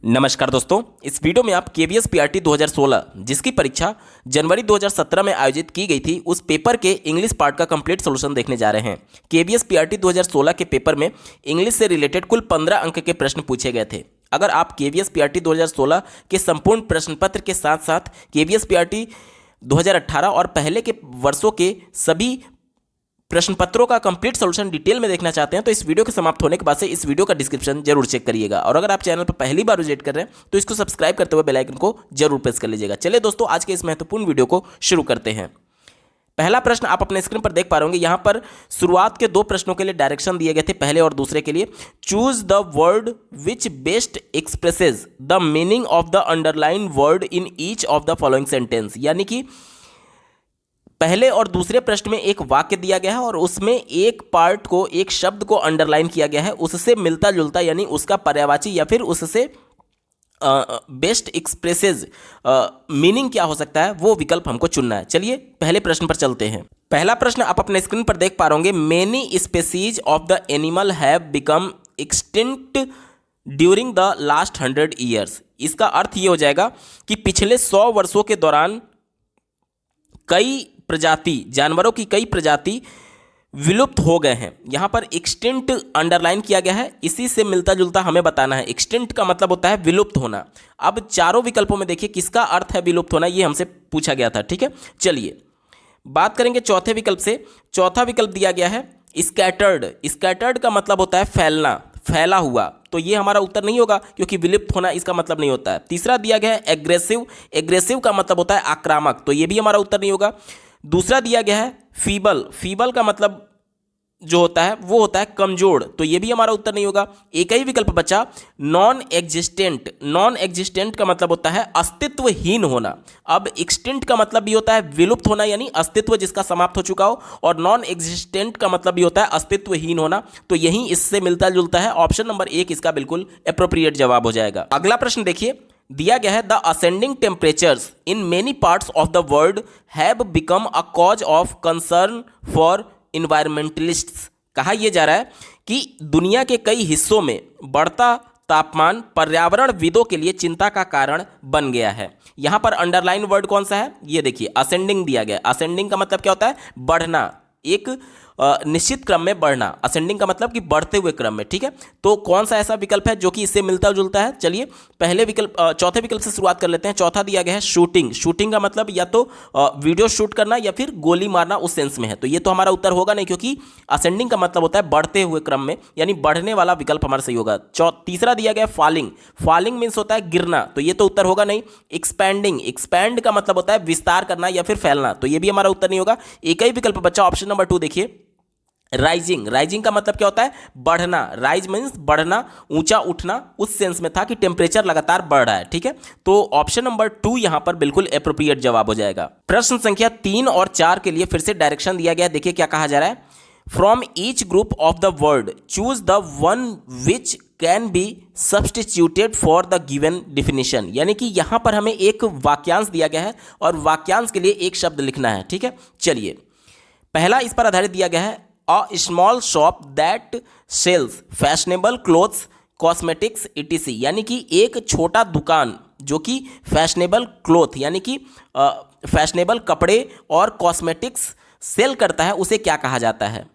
नमस्कार दोस्तों, इस वीडियो में आप केवीएस पीआरटी 2016 जिसकी परीक्षा जनवरी 2017 में आयोजित की गई थी उस पेपर के इंग्लिश पार्ट का कंप्लीट सॉल्यूशन देखने जा रहे हैं। केवीएस पीआरटी 2016 के पेपर में इंग्लिश से रिलेटेड कुल 15 अंक के प्रश्न पूछे गए थे। अगर आप केवीएस पीआरटी 2016 के संपूर्ण प्रश्न पत्र के साथ साथ केवीएस पीआरटी 2018 और पहले के वर्षों के सभी प्रश्न पत्रों का कंप्लीट सॉल्यूशन डिटेल में देखना चाहते हैं तो इस वीडियो के समाप्त होने के बाद से इस वीडियो का डिस्क्रिप्शन जरूर चेक करिएगा। और अगर आप चैनल पर पहली बार विजिट कर रहे हैं तो इसको सब्सक्राइब करते हुए बेल आइकन को जरूर प्रेस कर लीजिएगा। चलिए दोस्तों, आज के इस महत्वपूर्ण वीडियो को शुरू करते हैं। पहला प्रश्न आप अपने स्क्रीन पर देख पा रहे होंगे। यहाँ पर शुरुआत के दो प्रश्नों के लिए डायरेक्शन दिए गए थे, पहले और दूसरे के लिए। Choose the word which best expresses the meaning of the underline word in each of the following sentence. यानी कि पहले और दूसरे प्रश्न में एक वाक्य दिया गया है और उसमें एक पार्ट को, एक शब्द को अंडरलाइन किया गया है, उससे मिलता जुलता यानी उसका पर्यायवाची या फिर उससे बेस्ट एक्सप्रेसेस मीनिंग क्या हो सकता है वो विकल्प हमको चुनना है। चलिए पहले प्रश्न पर चलते हैं। पहला प्रश्न आप अपने स्क्रीन पर देख पा रहे होंगे। Many species of the animal have become extinct during the last 100 years. इसका अर्थ ये हो जाएगा कि पिछले 100 वर्षों के दौरान कई प्रजाति, जानवरों की कई प्रजाति विलुप्त हो गए हैं। यहाँ पर एक्सटिंक्ट अंडरलाइन किया गया है, इसी से मिलता जुलता हमें बताना है। एक्सटिंक्ट का मतलब होता है विलुप्त होना। अब चारों विकल्पों में देखिए किसका अर्थ है विलुप्त होना, ये हमसे पूछा गया था। ठीक है, चलिए बात करेंगे चौथे विकल्प से। चौथा विकल्प दिया गया है स्कैटर्ड। स्कैटर्ड का मतलब होता है फैलना, फैला हुआ, तो ये हमारा उत्तर नहीं होगा क्योंकि विलुप्त होना इसका मतलब नहीं होता है। तीसरा दिया गया है एग्रेसिव। एग्रेसिव का मतलब होता है आक्रामक, तो ये भी हमारा उत्तर नहीं होगा। दूसरा दिया गया है फीबल। फीबल का मतलब जो होता है वो होता है कमजोर, तो ये भी हमारा उत्तर नहीं होगा। एक ही विकल्प बचा नॉन एग्जिस्टेंट। नॉन एग्जिस्टेंट का मतलब होता है अस्तित्वहीन होना। अब एक्सटिंक्ट का मतलब भी होता है विलुप्त होना यानी अस्तित्व जिसका समाप्त हो चुका हो, और नॉन एग्जिस्टेंट का मतलब भी होता है अस्तित्वहीन होना, तो यही इससे मिलता जुलता है। ऑप्शन नंबर 1 इसका बिल्कुल एप्रोप्रिएट जवाब हो जाएगा। अगला प्रश्न देखिए, दिया गया है the ascending temperatures in many parts of the world have become a cause of concern for environmentalists. कहा यह जा रहा है कि दुनिया के कई हिस्सों में बढ़ता तापमान पर्यावरणविदों के लिए चिंता का कारण बन गया है। यहां पर अंडरलाइन वर्ड कौन सा है, ये देखिए असेंडिंग दिया गया। असेंडिंग का मतलब क्या होता है, बढ़ना, एक निश्चित क्रम में बढ़ना। असेंडिंग का मतलब कि बढ़ते हुए क्रम में। ठीक है, तो कौन सा ऐसा विकल्प है जो कि इससे मिलता जुलता है। चलिए पहले विकल्प, चौथे विकल्प से शुरुआत कर लेते हैं। चौथा दिया गया है शूटिंग। शूटिंग का मतलब या तो वीडियो शूट करना या फिर गोली मारना, उस सेंस में है, तो ये तो हमारा उत्तर होगा नहीं क्योंकि असेंडिंग का मतलब होता है बढ़ते हुए क्रम में, यानी बढ़ने वाला विकल्प हमारा सही होगा। तीसरा दिया गया फॉलिंग। फॉलिंग मीन्स होता है गिरना, तो ये तो उत्तर होगा नहीं। एक्सपैंडिंग। एक्सपैंड का मतलब होता है विस्तार करना या फिर फैलना, तो ये भी हमारा उत्तर नहीं होगा। एक ही विकल्प बचा ऑप्शन नंबर 2 देखिए राइजिंग। राइजिंग का मतलब क्या होता है, बढ़ना। राइज मीन्स बढ़ना, ऊंचा उठना, उस सेंस में था कि टेम्परेचर लगातार बढ़ रहा है। ठीक है, तो ऑप्शन नंबर 2 यहां पर बिल्कुल एप्रोप्रिएट जवाब हो जाएगा। प्रश्न संख्या 3 और 4 के लिए फिर से डायरेक्शन दिया गया। देखिए क्या कहा जा रहा है। From each group of the word choose the one which can be substituted for the given definition. यानी कि यहां पर हमें एक वाक्यांश दिया गया है और वाक्यांश के लिए एक शब्द लिखना है। ठीक है, चलिए पहला इस पर आधारित दिया गया है A small shop that sells fashionable clothes, cosmetics, etc. यानी कि एक छोटा दुकान जो कि फैशनेबल क्लोथ यानी कि फैशनेबल कपड़े और कॉस्मेटिक्स सेल करता है, उसे क्या कहा जाता है।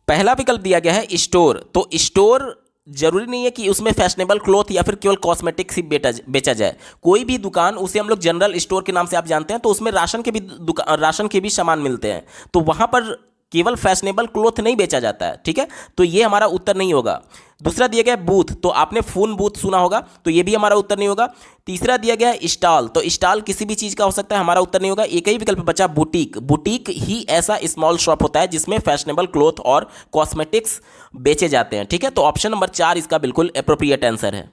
पहला विकल्प दिया गया है स्टोर। तो स्टोर जरूरी नहीं है कि उसमें फैशनेबल क्लोथ या फिर केवल कॉस्मेटिक्स ही बेचा जाए। कोई भी दुकान, उसे हम लोग जनरल स्टोर के नाम से आप जानते हैं, तो उसमें राशन के भी सामान मिलते हैं, तो वहां पर केवल फैशनेबल क्लोथ नहीं बेचा जाता है। ठीक है, तो ये हमारा उत्तर नहीं होगा। दूसरा दिया गया बूथ, तो आपने फोन बूथ सुना होगा, तो ये भी हमारा उत्तर नहीं होगा। तीसरा दिया गया स्टॉल, तो स्टॉल किसी भी चीज का हो सकता है, हमारा उत्तर नहीं होगा। एक ही विकल्प बचा बुटीक। बुटीक ही ऐसा स्मॉल शॉप होता है जिसमें फैशनेबल क्लोथ और कॉस्मेटिक्स बेचे जाते हैं। ठीक है, तो ऑप्शन नंबर 4 इसका बिल्कुल एप्रोप्रिएट आंसर है।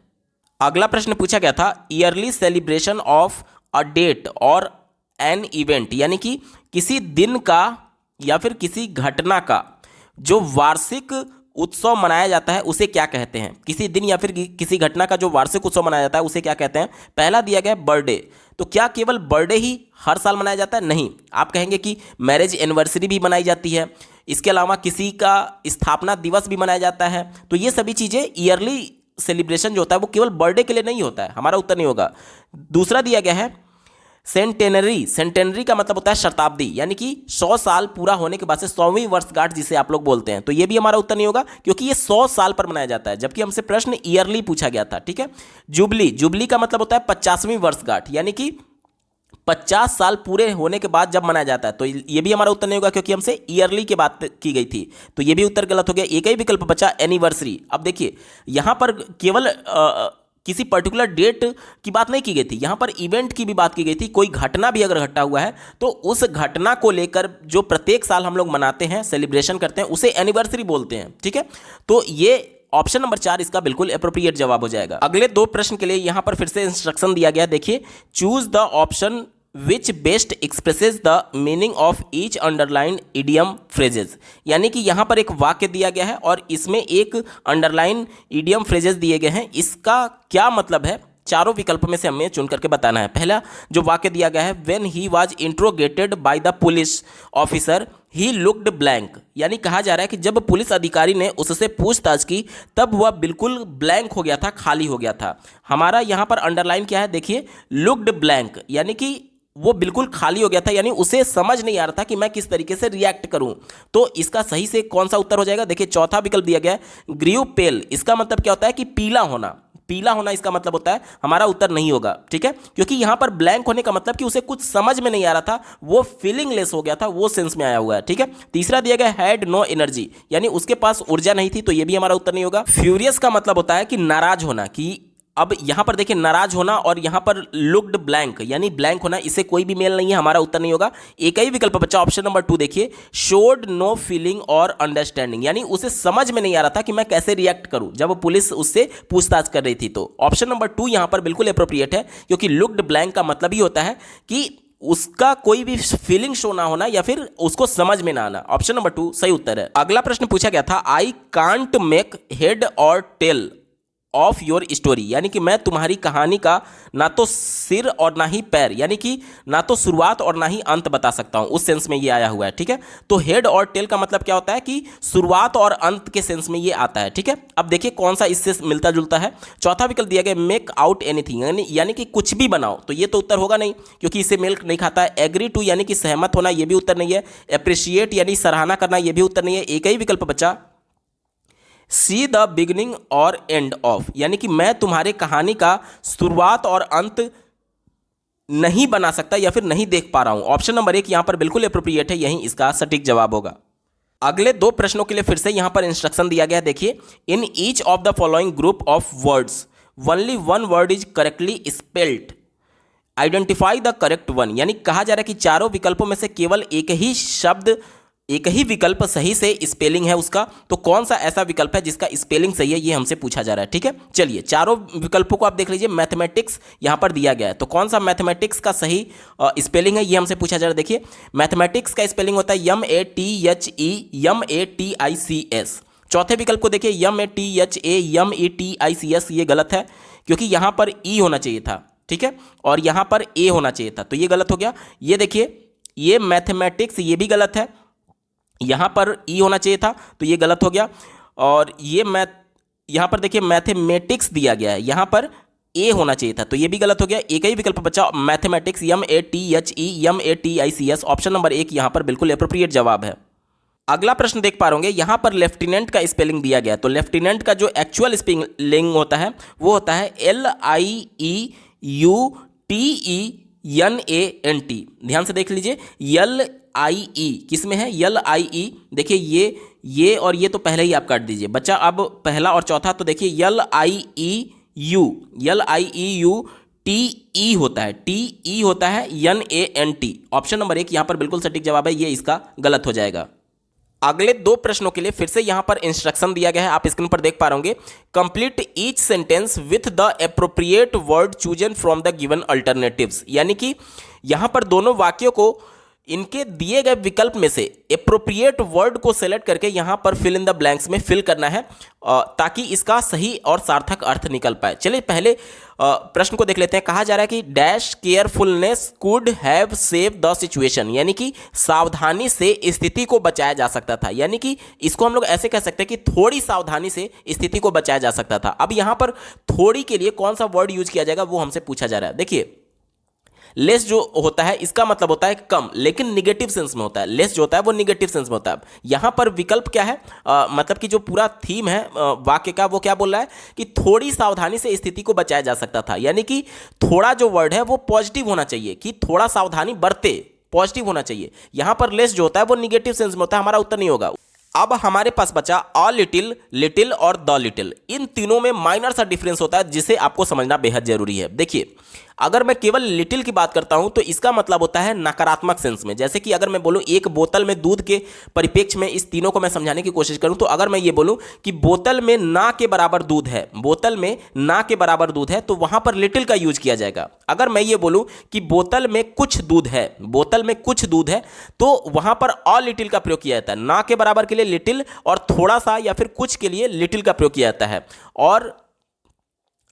अगला प्रश्न पूछा गया था early celebration of a date और एन इवेंट। यानी कि किसी दिन का या फिर किसी घटना का जो वार्षिक उत्सव मनाया जाता है उसे क्या कहते हैं। किसी दिन या फिर किसी घटना का जो वार्षिक उत्सव मनाया जाता है उसे क्या कहते हैं। पहला दिया गया बर्थडे। तो क्या केवल बर्थडे ही हर साल मनाया जाता है? नहीं, आप कहेंगे कि मैरिज एनिवर्सरी भी मनाई जाती है, इसके अलावा किसी का स्थापना दिवस भी मनाया जाता है। तो ये सभी चीज़ें ईयरली सेलिब्रेशन जो होता है वो केवल बर्थडे के लिए नहीं होता है, हमारा उत्तर नहीं होगा। दूसरा दिया गया है सेंटेनरी। सेंटेनरी का मतलब होता है शताब्दी, यानी कि 100 साल पूरा होने के बाद से 100वीं वर्षगांठ जिसे आप लोग बोलते हैं, तो ये भी हमारा उत्तर नहीं होगा क्योंकि ये 100 साल पर मनाया जाता है, जबकि हमसे प्रश्न ईयरली पूछा गया था। ठीक है, जुबली। जुबली का मतलब होता है 50वीं वर्षगांठ, यानी कि 50 साल पूरे होने के बाद जब मनाया जाता है, तो ये भी हमारा उत्तर नहीं होगा क्योंकि हमसे ईयरली की बात की गई थी, तो ये भी उत्तर गलत हो गया। एक ही विकल्प बचा एनिवर्सरी। अब देखिए यहां पर केवल किसी पर्टिकुलर डेट की बात नहीं की गई थी, यहां पर इवेंट की भी बात की गई थी। कोई घटना भी अगर घटा हुआ है तो उस घटना को लेकर जो प्रत्येक साल हम लोग मनाते हैं, सेलिब्रेशन करते हैं, उसे एनिवर्सरी बोलते हैं। ठीक है, तो ये ऑप्शन नंबर 4 इसका बिल्कुल एप्रोप्रिएट जवाब हो जाएगा। अगले 2 प्रश्न के लिए यहां पर फिर से इंस्ट्रक्शन दिया गया, देखिए choose the option which best expresses the meaning of each underline idiom phrases. यानी कि यहां पर एक वाक्य दिया गया है और इसमें एक अंडरलाइन इडियम फ्रेजेस दिए गए हैं, इसका क्या मतलब है चारों विकल्प में से हमें चुन करके बताना है। पहला जो वाक्य दिया गया है, when he was interrogated by the police officer he looked blank, यानी कहा जा रहा है कि जब पुलिस अधिकारी ने उससे पूछताछ की तब वह बिल्कुल ब्लैंक हो गया था, खाली हो गया था। हमारा यहाँ पर अंडरलाइन क्या है, देखिए लुक्ड ब्लैंक, यानी कि वो बिल्कुल खाली हो गया था, यानी उसे समझ नहीं आ रहा था कि मैं किस तरीके से रिएक्ट करूं। तो इसका सही से कौन सा उत्तर हो जाएगा, देखिए चौथा विकल्प दिया गया है ग्रीव पेल। इसका मतलब क्या होता है कि पीला होना, पीला होना इसका मतलब होता है, हमारा उत्तर नहीं होगा। ठीक है, क्योंकि यहां पर ब्लैंक होने का मतलब कि उसे कुछ समझ में नहीं आ रहा था, वो फीलिंगलेस हो गया था, वो सेंस में आया हुआ है। ठीक है, तीसरा दिया गया हैड नो एनर्जी, यानी उसके पास ऊर्जा नहीं थी, तो ये भी हमारा उत्तर नहीं होगा। फ्यूरियस का मतलब होता है कि नाराज होना, कि अब यहां पर देखिए नाराज होना और यहां पर लुक्ड ब्लैंक यानी ब्लैंक होना, इससे कोई भी मेल नहीं है, हमारा उत्तर नहीं होगा। एक ही विकल्प बचा ऑप्शन नंबर 2, देखिए शोड नो फीलिंग और अंडरस्टैंडिंग, यानी उसे समझ में नहीं आ रहा था कि मैं कैसे रिएक्ट करूं जब पुलिस उससे पूछताछ कर रही थी। तो ऑप्शन नंबर 2 यहां पर बिल्कुल एप्रोप्रिएट है, क्योंकि लुक्ड ब्लैंक का मतलब ही होता है कि उसका कोई भी फीलिंग शो ना होना या फिर उसको समझ में ना आना। ऑप्शन नंबर 2 सही उत्तर है। अगला प्रश्न पूछा गया था, आई कांट मेक हेड और टेल ऑफ योर स्टोरी, यानी कि मैं तुम्हारी कहानी का ना तो सिर और ना ही पैर, यानी कि ना तो शुरुआत और ना ही अंत बता सकता हूं, उस सेंस में ये आया हुआ है। ठीक है, तो हेड और टेल का मतलब क्या होता है कि शुरुआत और अंत के सेंस में ये आता है। ठीक है, अब देखिए कौन सा इससे मिलता जुलता है। चौथा विकल्प दिया गया मेक आउट एनीथिंग, यानी कि कुछ भी बनाओ, तो ये तो उत्तर होगा नहीं क्योंकि इससे मेल नहीं खाता है। एग्री टू यानी कि सहमत होना, ये भी उत्तर नहीं है। अप्रिशिएट यानी सराहना करना, ये भी उत्तर नहीं है। एक ही विकल्प बचा सी द बिगिनिंग और एंड ऑफ, यानी कि मैं तुम्हारे कहानी का शुरुआत और अंत नहीं बना सकता या फिर नहीं देख पा रहा हूं। ऑप्शन नंबर 1 यहां पर बिल्कुल एप्रोप्रिएट है, यही इसका सटीक जवाब होगा। अगले 2 प्रश्नों के लिए फिर से यहां पर इंस्ट्रक्शन दिया गया है, देखिए in each of the following group of words only one word is correctly spelled, identify the correct one, यानी कहा जा रहा है कि चारों विकल्पों में से केवल एक ही शब्द, एक ही विकल्प सही से स्पेलिंग है उसका, तो कौन सा ऐसा विकल्प है जिसका स्पेलिंग सही है, ये हमसे पूछा जा रहा है। ठीक है, चलिए चारों विकल्पों को आप देख लीजिए। मैथमेटिक्स यहां पर दिया गया है, तो कौन सा मैथमेटिक्स का सही स्पेलिंग है ये हमसे पूछा जा रहा है। देखिए मैथमेटिक्स का स्पेलिंग होता है MATHEMATICS। चौथे विकल्प को देखिए MATHAMETICS, ये गलत है क्योंकि यहां पर ई होना चाहिए था। ठीक है, और यहां पर ए होना चाहिए था, तो ये गलत हो गया। ये देखिए ये मैथमेटिक्स, ये भी गलत है, यहां पर ई होना चाहिए था, तो ये गलत हो गया। और ये यहां पर देखिए मैथमेटिक्स दिया गया है, यहां पर ए होना चाहिए था, तो ये भी गलत हो गया। एक ही विकल्प बचा मैथमेटिक्स, MATHEMATICS। ऑप्शन नंबर 1 यहां पर बिल्कुल एप्रोप्रिएट जवाब है। अगला प्रश्न देख पा रहे यहां पर लेफ्टिनेंट का स्पेलिंग दिया गया है, तो लेफ्टिनेंट का जो एक्चुअल स्पेलिंग होता है वो होता है LIEUTENANT। ध्यान से देख लीजिए, LIE किस में है, LIE, देखिए ये और ये तो पहले ही आप काट दीजिए, बच्चा अब पहला और चौथा, तो देखिए LIEU TE होता है, TE होता है NANT। ऑप्शन नंबर 1 यहां पर बिल्कुल सटीक जवाब है, ये इसका गलत हो जाएगा। अगले 2 प्रश्नों के लिए फिर से यहां पर इंस्ट्रक्शन दिया गया है, आप स्क्रीन पर देख पा रहे होंगे। Complete each sentence with the appropriate word chosen from the given alternatives, यानी कि यहां पर दोनों वाक्यों को इनके दिए गए विकल्प में से एप्रोप्रिएट वर्ड को सेलेक्ट करके यहां पर फिल इन द ब्लैंक्स में फिल करना है ताकि इसका सही और सार्थक अर्थ निकल पाए। चलिए पहले प्रश्न को देख लेते हैं। कहा जा रहा है कि dash carefulness could have save the situation, यानी कि सावधानी से स्थिति को बचाया जा सकता था, यानी कि इसको हम लोग ऐसे कह सकते हैं कि थोड़ी सावधानी से स्थिति को बचाया जा सकता था। अब यहां पर थोड़ी के लिए कौन सा वर्ड यूज किया जाएगा वो हमसे पूछा जा रहा है। देखिए, लेस जो होता है इसका मतलब होता है कम, लेकिन निगेटिव सेंस में होता है। लेस जो होता है वो निगेटिव सेंस में होता है। यहां पर विकल्प क्या है, मतलब कि जो पूरा थीम है वाक्य का, वो क्या बोल रहा है कि थोड़ी सावधानी से स्थिति को बचाया जा सकता था, यानी कि थोड़ा जो वर्ड है वो पॉजिटिव होना चाहिए, कि थोड़ा सावधानी बरते, पॉजिटिव होना चाहिए। यहां पर लेस जो होता है वो निगेटिव सेंस में होता है, हमारा उत्तर नहीं होगा। अब हमारे पास बचा अ लिटिल, लिटिल और द लिटिल। इन तीनों में माइनर सा डिफरेंस होता है जिसे आपको समझना बेहद जरूरी है। देखिए, अगर मैं केवल लिटिल की बात करता हूं तो इसका मतलब होता है नकारात्मक सेंस में। जैसे कि अगर मैं बोलूं एक बोतल में दूध के परिप्रेक्ष्य में इस तीनों को मैं समझाने की कोशिश करूं, तो अगर मैं ये बोलूं कि बोतल में ना के बराबर दूध है, बोतल में ना के बराबर दूध है, तो वहां पर लिटिल का यूज किया जाएगा। अगर मैं ये बोलूं कि बोतल में कुछ दूध है, बोतल में कुछ दूध है, तो वहां पर अ लिटिल का प्रयोग किया जाता है। ना के बराबर के लिए लिटिल और थोड़ा सा या फिर कुछ के लिए लिटिल का प्रयोग किया जाता है। और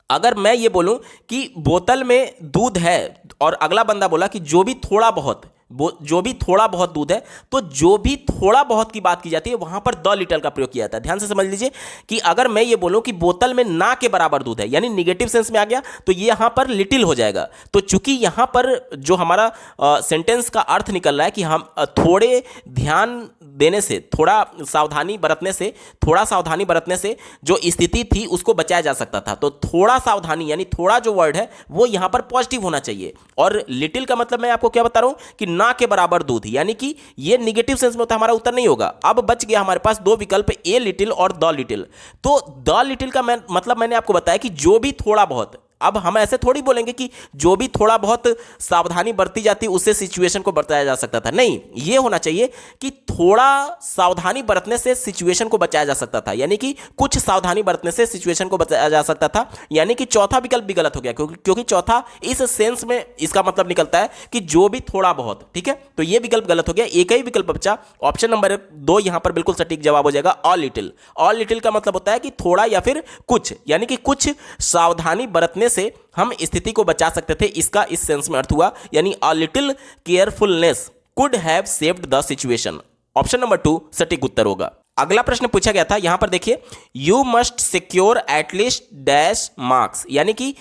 अगर मैं ये बोलूं कि बोतल में दूध है और अगला बंदा बोला कि जो भी थोड़ा बहुत, जो भी थोड़ा बहुत दूध है, तो जो भी थोड़ा बहुत की बात की जाती है वहां पर द लिटिल का प्रयोग किया जाता है। ध्यान से समझ लीजिए कि अगर मैं ये बोलूं कि बोतल में ना के बराबर दूध है, यानी निगेटिव सेंस में आ गया, तो ये यहां पर लिटिल हो जाएगा। तो चूंकि यहां पर जो हमारा सेंटेंस का अर्थ निकल रहा है कि हम थोड़े ध्यान देने से, थोड़ा सावधानी बरतने से जो स्थिति थी उसको बचाया जा सकता था। तो थोड़ा सावधानी यानी थोड़ा जो वर्ड है वो यहां पर पॉजिटिव होना चाहिए। और लिटिल का मतलब मैं आपको क्या बता रहा हूं कि ना के बराबर दूध, यानी कि ये निगेटिव सेंस में होता है, हमारा उत्तर नहीं होगा। अब बच गया हमारे पास दो विकल्प, ए लिटिल और द लिटिल। तो द लिटिल का मतलब मैंने आपको बताया कि जो भी थोड़ा बहुत। अब हम ऐसे थोड़ी बोलेंगे कि जो भी थोड़ा बहुत सावधानी बरती जाती उससे सिचुएशन को बचाया जा सकता था, नहीं, ये होना चाहिए कि थोड़ा सावधानी बरतने से सिचुएशन को बचाया जा सकता था, यानी कि कुछ सावधानी बरतने से सिचुएशन को बचाया जा सकता था। यानी कि चौथा विकल्प भी गलत हो गया, क्योंकि चौथा इस सेंस में इसका मतलब निकलता है कि जो भी थोड़ा बहुत, ठीक है। तो ये विकल्प गलत हो गया, एक ही विकल्प बचा, ऑप्शन नंबर 2 यहां पर बिल्कुल सटीक जवाब हो जाएगा, अ लिटिल। अ लिटिल का मतलब होता है कि थोड़ा या फिर कुछ, यानी कि कुछ सावधानी बरतने से हम स्थिति को बचा सकते थे, इसका इस सेंस में अर्थ हुआ। यानी a little carefulness could have saved the situation. Option number 2 सटीक उत्तर होगा। अगला प्रश्न पूछा गया था, यहां पर देखिए, you must secure at least dash marks, यानी कि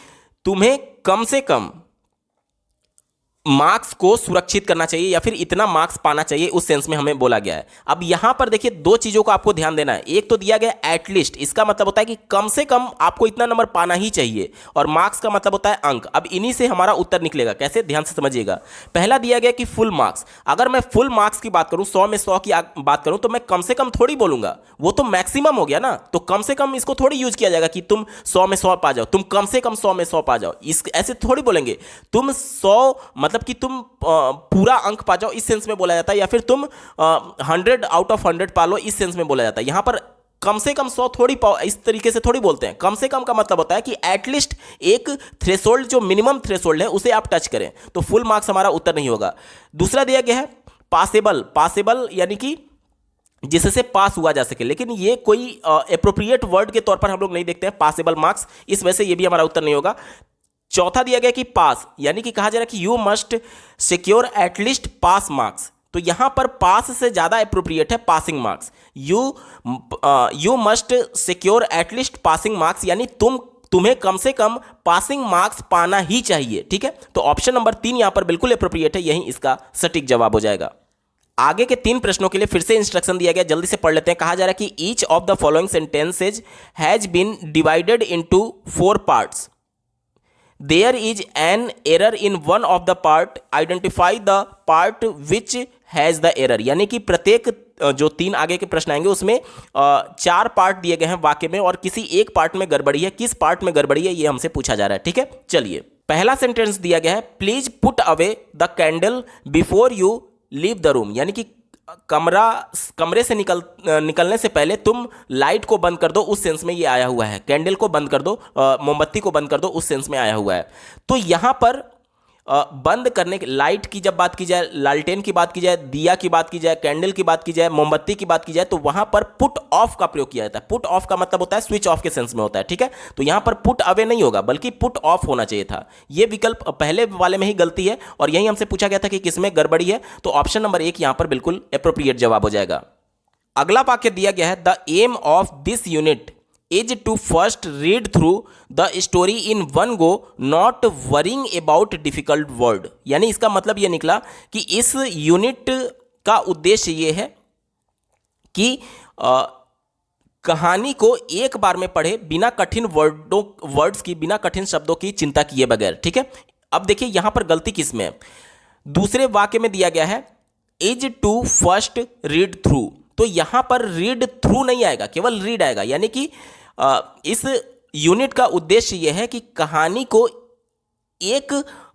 तुम्हें कम से कम मार्क्स को सुरक्षित करना चाहिए या फिर इतना मार्क्स पाना चाहिए, उस सेंस में हमें बोला गया है। अब यहां पर देखिए दो चीजों को आपको ध्यान देना है। एक तो दिया गया एटलीस्ट, इसका मतलब होता है कि कम से कम आपको इतना नंबर पाना ही चाहिए, और मार्क्स का मतलब होता है अंक। अब इन्हीं से हमारा उत्तर निकलेगा, कैसे, ध्यान से समझिएगा। पहला दिया गया कि फुल मार्क्स। अगर मैं फुल मार्क्स की बात करूं, 100 में 100 की बात करूं, तो मैं कम से कम थोड़ी बोलूंगा, वो तो मैक्सिमम हो गया ना। तो कम से कम इसको थोड़ी यूज किया जाएगा कि तुम 100 में 100 पा जाओ, तुम कम से कम 100 में 100 पा जाओ, इस ऐसे थोड़ी बोलेंगे। तुम 100 मतलब कि तुम पूरा अंक पा जाओ, इस सेंस में बोला जाता है, या फिर तुम 100 आउट ऑफ 100 पा लो, इस सेंस में बोला जाता है। यहां पर कम से कम 100 थोड़ी पाओ, इस तरीके से थोड़ी बोलते हैं। कम से कम का मतलब होता है कि एटलीस्ट एक थ्रेशोल्ड, जो मिनिमम थ्रेशोल्ड है, उसे आप टच करें। तो फुल मार्क्स हमारा उत्तर नहीं होगा। दूसरा दिया गया है पासेबल। पासेबल यानी कि जिससे पास हुआ जा सके, लेकिन ये कोई एप्रोप्रिएट वर्ड के तौर पर हम लोग नहीं देखते हैं पासेबल मार्क्स, इस वजह से ये भी हमारा उत्तर नहीं होगा। चौथा दिया गया कि पास, यानी कि कहा जा रहा है कि you must secure at least pass marks. तो यहां पर पास से ज्यादा एप्रोप्रिएट है passing marks. You must secure at least passing marks, यानी तुम्हें कम से कम पासिंग मार्क्स पाना ही चाहिए, ठीक है। तो ऑप्शन नंबर 3 यहां पर बिल्कुल एप्रोप्रिएट है, यही इसका सटीक जवाब हो जाएगा। आगे के 3 प्रश्नों के लिए फिर से इंस्ट्रक्शन दिया गया, जल्दी से पढ़ लेते हैं। कहा जा रहा है कि each of the following sentences has been divided into 4 parts. There is an error in one of the part. Identify the part which has the error. यानी कि प्रत्येक जो 3 आगे के प्रश्न आएंगे उसमें 4 पार्ट दिए गए हैं वाक्य में, और किसी एक पार्ट में गड़बड़ी है। किस पार्ट में गड़बड़ी है ये हमसे पूछा जा रहा है, ठीक है। चलिए, पहला सेंटेंस दिया गया है, please put away the candle before you leave the room, यानी कि कमरे से निकलने से पहले तुम लाइट को बंद कर दो, उस सेंस में ये आया हुआ है। कैंडल को बंद कर दो, मोमबत्ती को बंद कर दो, उस सेंस में आया हुआ है। तो यहां पर बंद करने की, लाइट की जब बात की जाए, लालटेन की बात की जाए, दिया की बात की जाए, कैंडल की बात की जाए, मोमबत्ती की बात की जाए, तो वहां पर पुट ऑफ का प्रयोग किया जाता है। पुट ऑफ का मतलब होता है स्विच ऑफ के सेंस में होता है, ठीक है। तो यहां पर पुट अवे नहीं होगा बल्कि पुट ऑफ होना चाहिए था। यह विकल्प पहले वाले में ही गलती है और यही हमसे पूछा गया था कि किसमें गड़बड़ी है, तो ऑप्शन नंबर 1 यहां पर बिल्कुल एप्रोप्रिएट जवाब हो जाएगा। अगला वाक्य दिया गया है, the aim of this unit is to first read through the story in one go, not worrying about difficult word. यानी इसका मतलब यह निकला कि इस यूनिट का उद्देश्य यह है कि कहानी को एक बार में पढ़े बिना कठिन वर्ड्स की, बिना कठिन शब्दों की चिंता किए बगैर, ठीक है। अब देखिए यहां पर गलती किसमें है, दूसरे वाक्य में दिया गया है is to first read through, तो यहां पर रीड थ्रू नहीं आएगा, केवल रीड आएगा। यानी कि इस यूनिट का उद्देश्य यह है कि कहानी को एक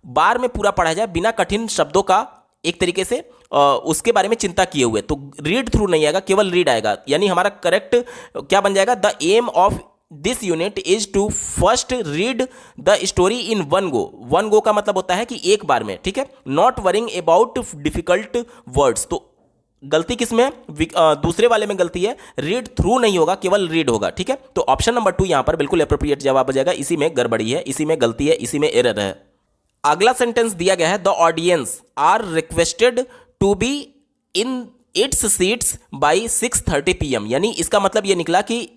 बार में पूरा पढ़ा जाए बिना कठिन शब्दों का, एक तरीके से उसके बारे में चिंता किए हुए, तो रीड थ्रू नहीं आएगा, केवल रीड आएगा। यानी हमारा करेक्ट क्या बन जाएगा, the aim of this unit is to first read the story in one go. One go का मतलब होता है कि एक बार में, ठीक है। Not worrying about difficult words, तो गलती किसमें है, दूसरे वाले में गलती है, रीड थ्रू नहीं होगा, केवल रीड होगा, ठीक है। तो ऑप्शन नंबर 2 यहां पर बिल्कुल एप्रोप्रिएट जवाब हो जाएगा। इसी में गड़बड़ी है, इसी में गलती है, इसी में एरर है। अगला सेंटेंस दिया गया है, the audience are requested to be in its seats by 6:30 PM। यानी इसका मतलब यह निकला कि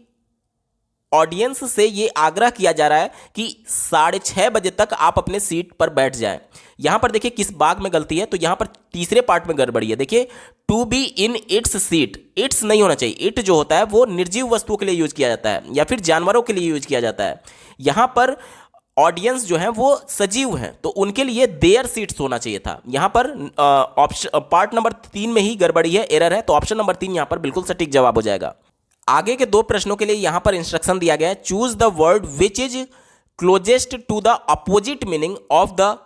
ऑडियंस से ये आग्रह किया जा रहा है कि 6:30 बजे तक आप अपने सीट पर बैठ जाएं। यहां पर देखिए किस भाग में गलती है, तो यहां पर तीसरे पार्ट में गड़बड़ी है। देखिए to be in its seat, its नहीं होना चाहिए। इट जो होता है वो निर्जीव वस्तुओं के लिए यूज किया जाता है या फिर जानवरों के लिए यूज किया जाता है। यहां पर ऑडियंस जो है वो सजीव हैं, तो उनके लिए देयर सीट्स होना चाहिए था। यहां पर ऑप्शन पार्ट नंबर 3 में ही गड़बड़ी है, एरर है, तो ऑप्शन नंबर 3 यहां पर बिल्कुल सटीक जवाब हो जाएगा। आगे के 2 प्रश्नों के लिए यहां पर इंस्ट्रक्शन दिया गया है, choose the word which is closest to the opposite meaning of the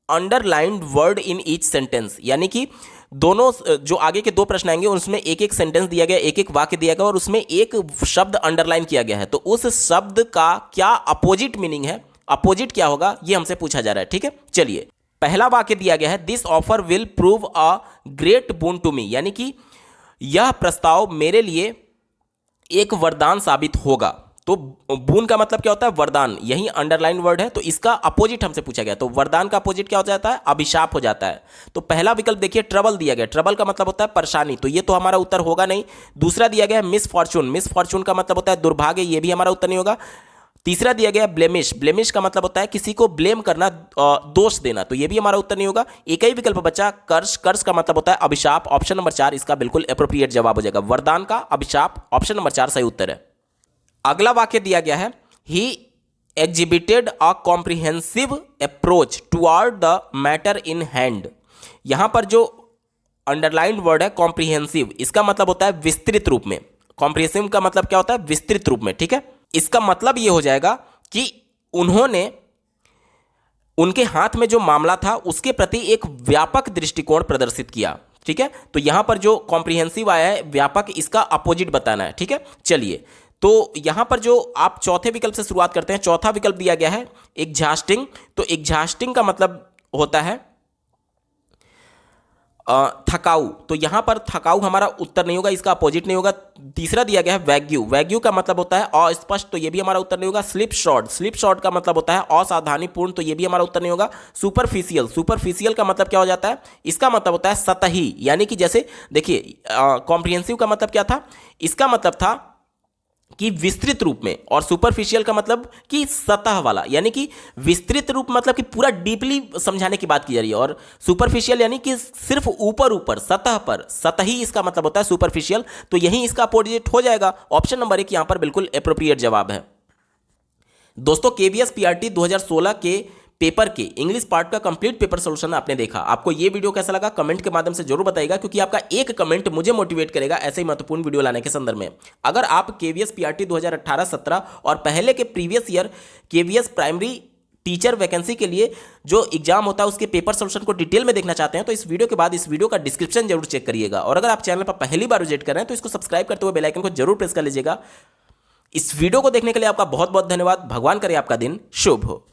underlined word in each sentence. यानी कि दोनों जो आगे के 2 प्रश्न आएंगे उसमें एक एक सेंटेंस दिया गया, एक एक वाक्य दिया गया और उसमें एक शब्द अंडरलाइन किया गया है, तो उस शब्द का क्या अपोजिट मीनिंग है, अपोजिट क्या होगा, यह हमसे पूछा जा रहा है, ठीक है। चलिए पहला वाक्य दिया गया है, this offer will prove a great boon to me. यानी कि यह प्रस्ताव मेरे लिए एक वरदान साबित होगा। तो बून का मतलब क्या होता है, वरदान, यही अंडरलाइन वर्ड है, तो इसका अपोजिट हमसे पूछा गया, तो वरदान का अपोजिट क्या हो जाता है, अभिशाप हो जाता है। तो पहला विकल्प देखिए ट्रबल दिया गया, ट्रबल का मतलब होता है परेशानी, तो ये तो हमारा उत्तर होगा नहीं। दूसरा दिया गया है मिसफॉर्चून, मिसफॉर्चून का मतलब होता है दुर्भाग्य, ये भी हमारा उत्तर नहीं होगा। तीसरा दिया गया ब्लेमिश, ब्लेमिश का मतलब होता है किसी को ब्लेम करना, दोष देना, तो ये भी हमारा उत्तर नहीं होगा। एक ही विकल्प बचा कर्ज, कर्ज का मतलब होता है अभिशाप, ऑप्शन नंबर 4 इसका बिल्कुल एप्रोप्रिएट जवाब हो जाएगा। वरदान का अभिशाप, ऑप्शन नंबर 4 सही उत्तर है। अगला वाक्य दिया गया है, he exhibited a comprehensive approach toward the matter in hand. यहां पर जो अंडरलाइंड वर्ड है कॉम्प्रिहेंसिव, इसका मतलब होता है विस्तृत रूप में। कॉम्प्रिहेंसिव का मतलब क्या होता है, विस्तृत रूप में, ठीक है। इसका मतलब यह हो जाएगा कि उन्होंने उनके हाथ में जो मामला था उसके प्रति एक व्यापक दृष्टिकोण प्रदर्शित किया, ठीक है। तो यहां पर जो कॉम्प्रिहेंसिव आया है व्यापक, इसका अपोजिट बताना है, ठीक है। चलिए तो यहां पर जो आप चौथे विकल्प से शुरुआत करते हैं, चौथा विकल्प दिया गया है एग्जॉस्टिंग, तो एग्जॉस्टिंग का मतलब होता है थकाऊ, तो यहां पर थकाऊ हमारा उत्तर नहीं होगा, इसका अपोजिट नहीं होगा। तीसरा दिया गया है वैग्यू, वैग्यू का मतलब होता है अस्पष्ट, तो ये भी हमारा उत्तर नहीं होगा। स्लिप शॉर्ट, स्लिप शॉर्ट का मतलब होता है असावधानीपूर्ण, तो ये भी हमारा उत्तर नहीं होगा। सुपरफिशियल, सुपरफिशियल का मतलब क्या हो जाता है, इसका मतलब होता है सतही, यानी कि जैसे देखिए कॉम्प्रिहेंसिव का मतलब क्या था, इसका मतलब था कि विस्तृत रूप में, और सुपरफिशियल का मतलब कि सतह वाला, यानी कि विस्तृत रूप मतलब कि पूरा डीपली समझाने की बात की जा रही है, और सुपरफिशियल यानी कि सिर्फ ऊपर ऊपर, सतह पर, सतही इसका मतलब होता है सुपरफिशियल, तो यही इसका अपोजिट हो जाएगा। ऑप्शन नंबर 1 यहां पर बिल्कुल एप्रोप्रिएट जवाब है। दोस्तों केवीएस पीआरटी 2016 के पेपर के इंग्लिश पार्ट का कंप्लीट पेपर सोल्यूशन आपने देखा। आपको ये वीडियो कैसा लगा कमेंट के माध्यम से जरूर बताइएगा, क्योंकि आपका एक कमेंट मुझे मोटिवेट करेगा ऐसे ही महत्वपूर्ण वीडियो लाने के संदर्भ में। अगर आप केवीएस पीआरटी 2018-17 और पहले के previous year KVS primary teacher vacancy के लिए जो एग्जाम होता है उसके पेपर सोल्यूशन को डिटेल में देखना चाहते हैं, तो इस वीडियो के बाद इस वीडियो का डिस्क्रिप्शन जरूर चेक करिएगा। और अगर आप चैनल पर पहली बार विजिट कर रहे हैं तो इसको सब्सक्राइब करते हुए बेल आइकन को जरूर प्रेस कर लीजिएगा। इस वीडियो को देखने के लिए आपका बहुत बहुत धन्यवाद। भगवान करे आपका दिन शुभ हो।